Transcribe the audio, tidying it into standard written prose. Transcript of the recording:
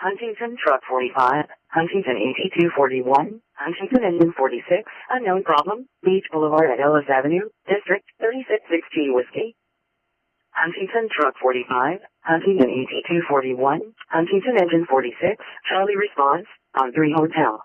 Huntington Truck 45, Huntington 8241, Huntington Engine 46, unknown problem, Beach Boulevard at Ellis Avenue, District 3616 Whiskey. Huntington Truck 45, Huntington 8241, Huntington Engine 46, Charlie response, on 3 Hotel.